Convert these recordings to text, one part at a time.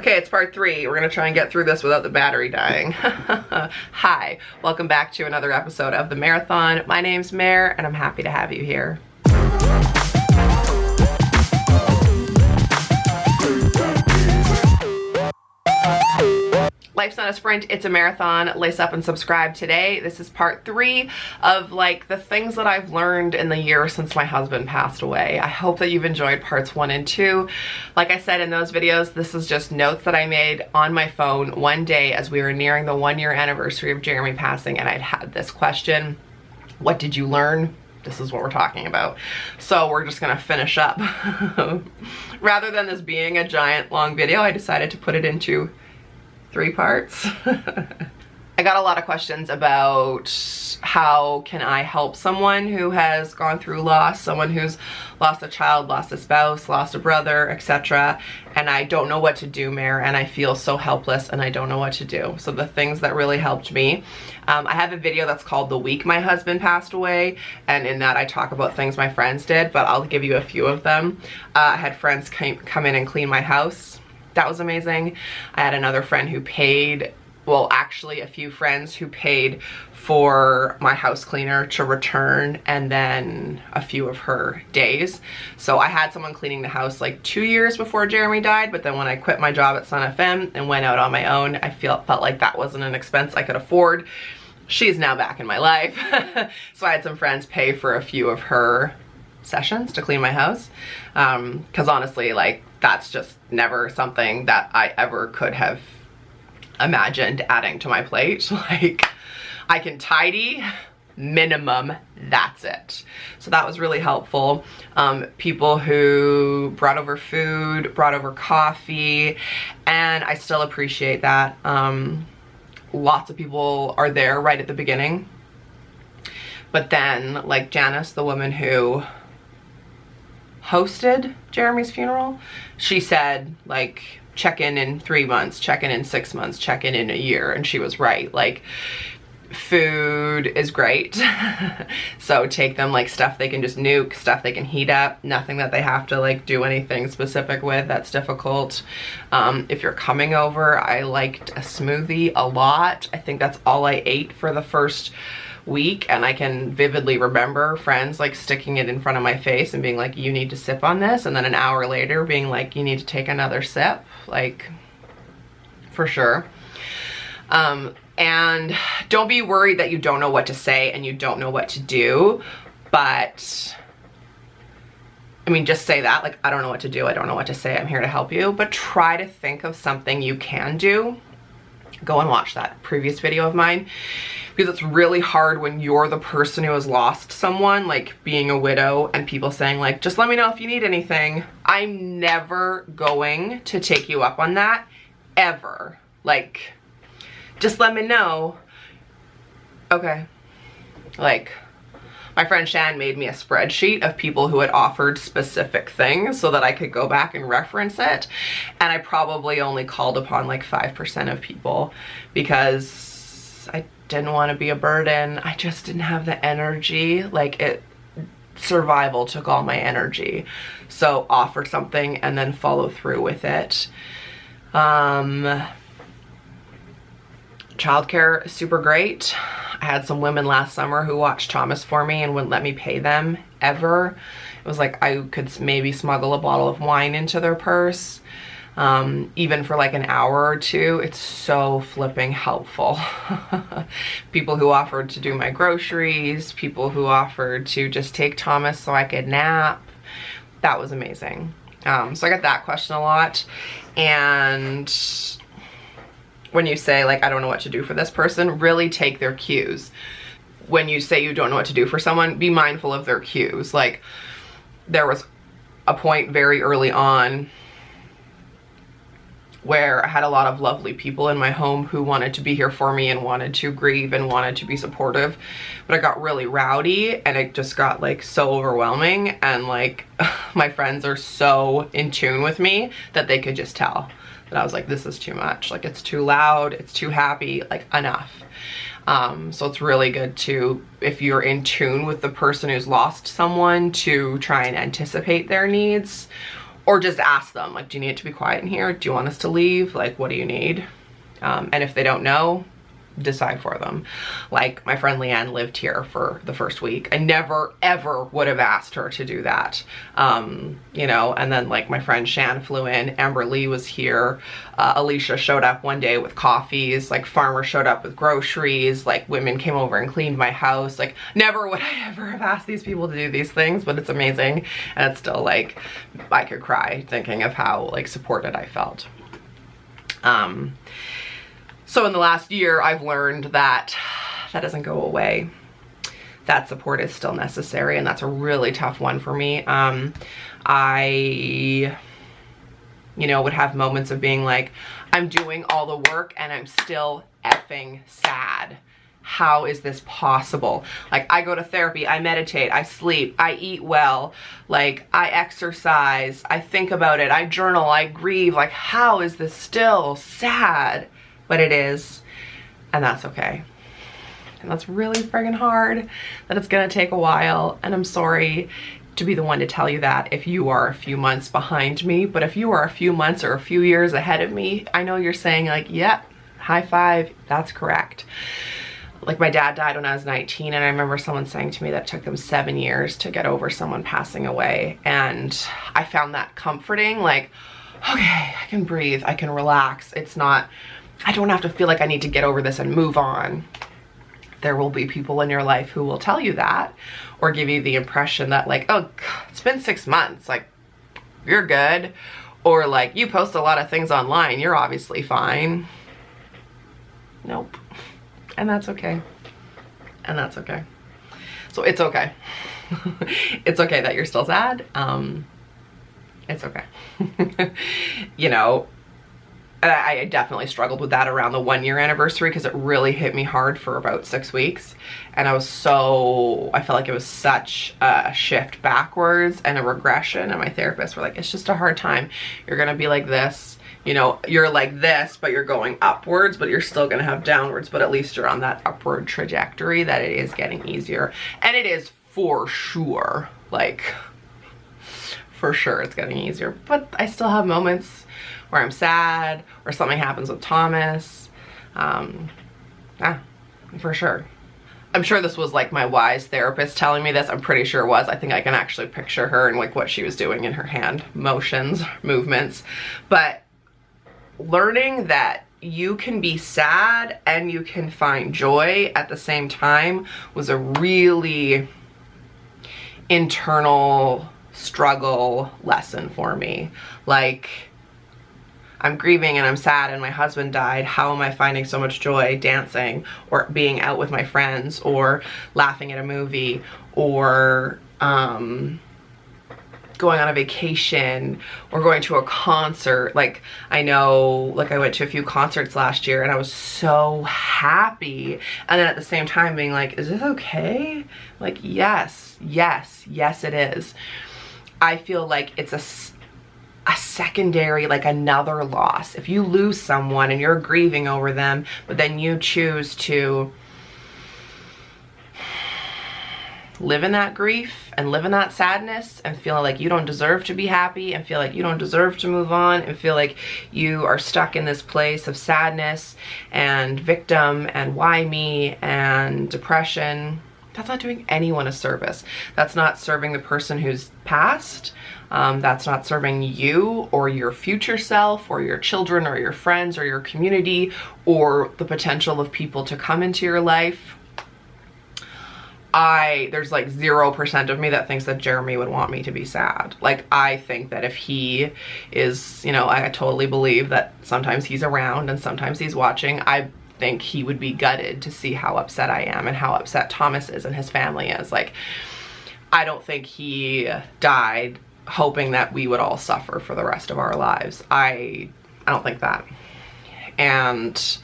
Okay, it's part 3. We're gonna try and get through this without the battery dying. Hi, welcome back to another episode of the Marathon. My name's Mare, and I'm happy to have you here. Life's not a sprint, it's a marathon. Lace up and subscribe today. This is part 3 of like the things that I've learned in the year since my husband passed away. I hope that you've enjoyed parts 1 and 2. Like I said in those videos, this is just notes that I made on my phone one day as we were nearing the 1-year anniversary of Jeremy passing, and I'd had this question: what did you learn? This is what we're talking about. So we're just gonna finish up. Rather than this being a giant long video, I decided to put it into 3 parts. I got a lot of questions about how can I help someone who has gone through loss, someone who's lost a child, lost a spouse, lost a brother, etc. And I don't know what to do, Mare, and I feel so helpless and I don't know what to do. So the things that really helped me, I have a video that's called The Week My Husband Passed Away, and in that I talk about things my friends did, but I'll give you a few of them. I had friends come in and clean my house. That was amazing. I had another friend who paid, well, actually a few friends who paid for my house cleaner to return, and then a few of her days. So I had someone cleaning the house like 2 years before Jeremy died, but then when I quit my job at Sun FM and went out on my own, I felt like that wasn't an expense I could afford. She's now back in my life. So I had some friends pay for a few of her sessions to clean my house, because honestly, like, that's just never something that I ever could have imagined adding to my plate. Like, I can tidy, minimum, that's it. So that was really helpful. People who brought over food, brought over coffee, and I still appreciate that. Lots of people are there right at the beginning, but then, like Janice, the woman who hosted Jeremy's funeral, she said, like, check in 3 months, check in 6 months, check in a year, and she was right. Like, food is great. So take them like stuff they can just nuke, stuff they can heat up, nothing that they have to like do anything specific with that's difficult. If you're coming over, I liked a smoothie a lot. I think that's all I ate for the first week, and I can vividly remember friends like sticking it in front of my face and being like, you need to sip on this, and then an hour later being like, you need to take another sip, like, for sure. And don't be worried that you don't know what to say and you don't know what to do, but I mean, just say that, like, I don't know what to do, I don't know what to say, I'm here to help you, but try to think of something you can do. Go and watch that previous video of mine, because it's really hard when you're the person who has lost someone, like being a widow, and people saying like, just let me know if you need anything. I'm never going to take you up on that, ever. Like, just let me know. Okay. Like, my friend Shan made me a spreadsheet of people who had offered specific things so that I could go back and reference it. And I probably only called upon like 5% of people because I didn't want to be a burden. I just didn't have the energy. Like, survival took all my energy. So offer something and then follow through with it. Childcare is super great. I had some women last summer who watched Thomas for me and wouldn't let me pay them ever. It was like I could maybe smuggle a bottle of wine into their purse, even for like an hour or two. It's so flipping helpful. People who offered to do my groceries, people who offered to just take Thomas so I could nap. That was amazing. So I got that question a lot. And when you say like, I don't know what to do for this person, really take their cues. When you say you don't know what to do for someone, be mindful of their cues. Like, there was a point very early on where I had a lot of lovely people in my home who wanted to be here for me and wanted to grieve and wanted to be supportive, but it got really rowdy and it just got like so overwhelming, and like my friends are so in tune with me that they could just tell that I was like, this is too much, like it's too loud, it's too happy, like enough. So it's really good to, if you're in tune with the person who's lost someone, to try and anticipate their needs, or just ask them, like, do you need it to be quiet in here? Do you want us to leave? Like, what do you need? And if they don't know, decide for them. Like, my friend Leanne lived here for the first week. I never ever would have asked her to do that. You know, and then like my friend Shan flew in, Amber Lee was here, Alicia showed up one day with coffees, like Farmer showed up with groceries, like women came over and cleaned my house. Like, never would I ever have asked these people to do these things, but it's amazing. And it's still like, I could cry thinking of how like supported I felt. So in the last year, I've learned that that doesn't go away. That support is still necessary, and that's a really tough one for me. I, you know, would have moments of being like, I'm doing all the work and I'm still effing sad. How is this possible? Like, I go to therapy, I meditate, I sleep, I eat well, like I exercise, I think about it, I journal, I grieve. Like, how is this still sad? But it is, and that's okay. And that's really friggin' hard, that it's gonna take a while, and I'm sorry to be the one to tell you that if you are a few months behind me. But if you are a few months or a few years ahead of me, I know you're saying like, yeah, high five, that's correct. Like, my dad died when I was 19, and I remember someone saying to me that it took them 7 years to get over someone passing away, and I found that comforting. Like, okay, I can breathe, I can relax. It's not, I don't have to feel like I need to get over this and move on. There will be people in your life who will tell you that, or give you the impression that like, oh, it's been 6 months, like, you're good. Or like, you post a lot of things online, you're obviously fine. Nope. And that's okay. And that's okay. So it's okay. It's okay that you're still sad. It's okay. You know, I definitely struggled with that around the 1 year anniversary, because it really hit me hard for about 6 weeks. And I felt like it was such a shift backwards and a regression. And my therapist were like, it's just a hard time. You're gonna be like this, you know, you're like this, but you're going upwards, but you're still gonna have downwards, but at least you're on that upward trajectory, that it is getting easier. And it is for sure, like, for sure it's getting easier. But I still have moments where I'm sad, or something happens with Thomas. Yeah, for sure. I'm sure this was like my wise therapist telling me this. I'm pretty sure it was. I think I can actually picture her and like what she was doing in her hand motions, movements. But learning that you can be sad and you can find joy at the same time was a really internal struggle lesson for me. Like, I'm grieving and I'm sad and my husband died. How am I finding so much joy dancing, or being out with my friends, or laughing at a movie, or going on a vacation, or going to a concert? Like, I know, like, I went to a few concerts last year and I was so happy, and then at the same time being like, is this okay? Like, yes, yes, yes it is. I feel like it's a secondary, like another loss. If you lose someone and you're grieving over them, but then you choose to live in that grief and live in that sadness and feel like you don't deserve to be happy, and feel like you don't deserve to move on, and feel like you are stuck in this place of sadness and victim and why me and depression, that's not doing anyone a service. That's not serving the person who's passed. That's not serving you or your future self or your children or your friends or your community or the potential of people to come into your life. There's like 0% of me that thinks that Jeremy would want me to be sad. Like, I think that if he is, you know, I totally believe that sometimes he's around and sometimes he's watching. I think he would be gutted to see how upset I am and how upset Thomas is and his family is. Like, I don't think he died hoping that we would all suffer for the rest of our lives. I don't think that. And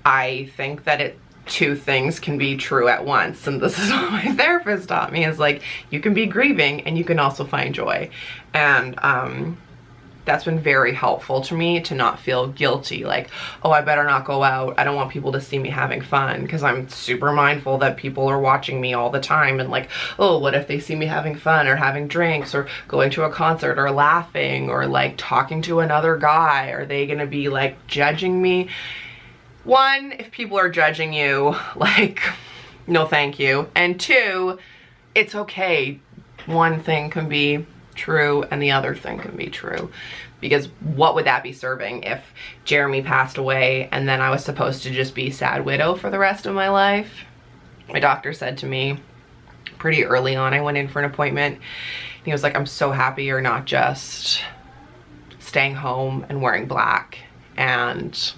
I think that two things can be true at once. And this is what my therapist taught me, is like, you can be grieving and you can also find joy. And That's been very helpful to me, to not feel guilty, like, oh, I better not go out, I don't want people to see me having fun, because I'm super mindful that people are watching me all the time, and like, oh, what if they see me having fun or having drinks or going to a concert or laughing or like talking to another guy? Are they gonna be like judging me? One, if people are judging you, like, no thank you. And two, it's okay. One thing can be true and the other thing can be true, because what would that be serving if Jeremy passed away and then I was supposed to just be sad widow for the rest of my life? My doctor said to me pretty early on, I went in for an appointment, and he was like, I'm so happy you're not just staying home and wearing black and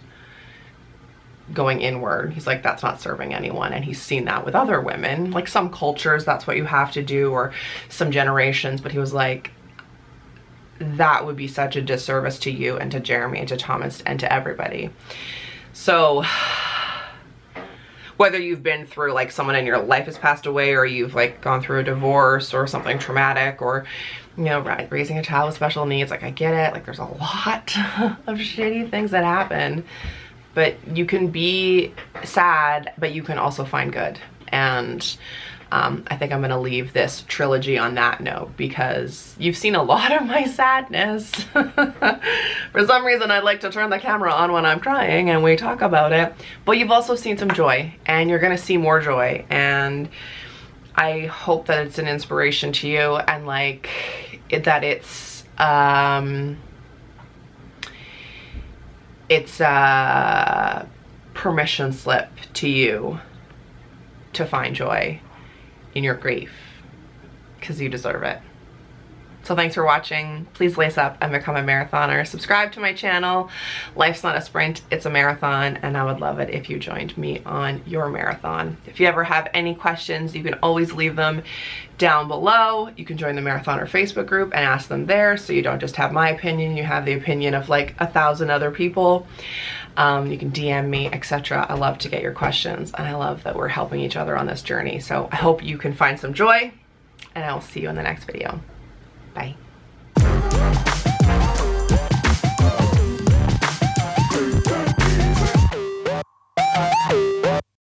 going inward. He's like, that's not serving anyone. And he's seen that with other women, like some cultures that's what you have to do, or some generations, but he was like, that would be such a disservice to you and to Jeremy and to Thomas and to everybody. So whether you've been through, like, someone in your life has passed away, or you've like gone through a divorce or something traumatic, or, you know, raising a child with special needs, like, I get it, like, there's a lot of shitty things that happen. But you can be sad, but you can also find good. And I think I'm gonna leave this trilogy on that note, because you've seen a lot of my sadness. For some reason, I'd like to turn the camera on when I'm crying and we talk about it. But you've also seen some joy, and you're gonna see more joy. And I hope that it's an inspiration to you, and like that it's a permission slip to you to find joy in your grief, because you deserve it. So thanks for watching. Please lace up and become a marathoner. Subscribe to my channel. Life's not a sprint, it's a marathon, and I would love it if you joined me on your marathon. If you ever have any questions, you can always leave them down below. You can join the Mareathoner Facebook group and ask them there, so you don't just have my opinion, you have the opinion of like 1,000 other people. You can DM me, etc. I love to get your questions, and I love that we're helping each other on this journey. So I hope you can find some joy, and I will see you in the next video. Bye.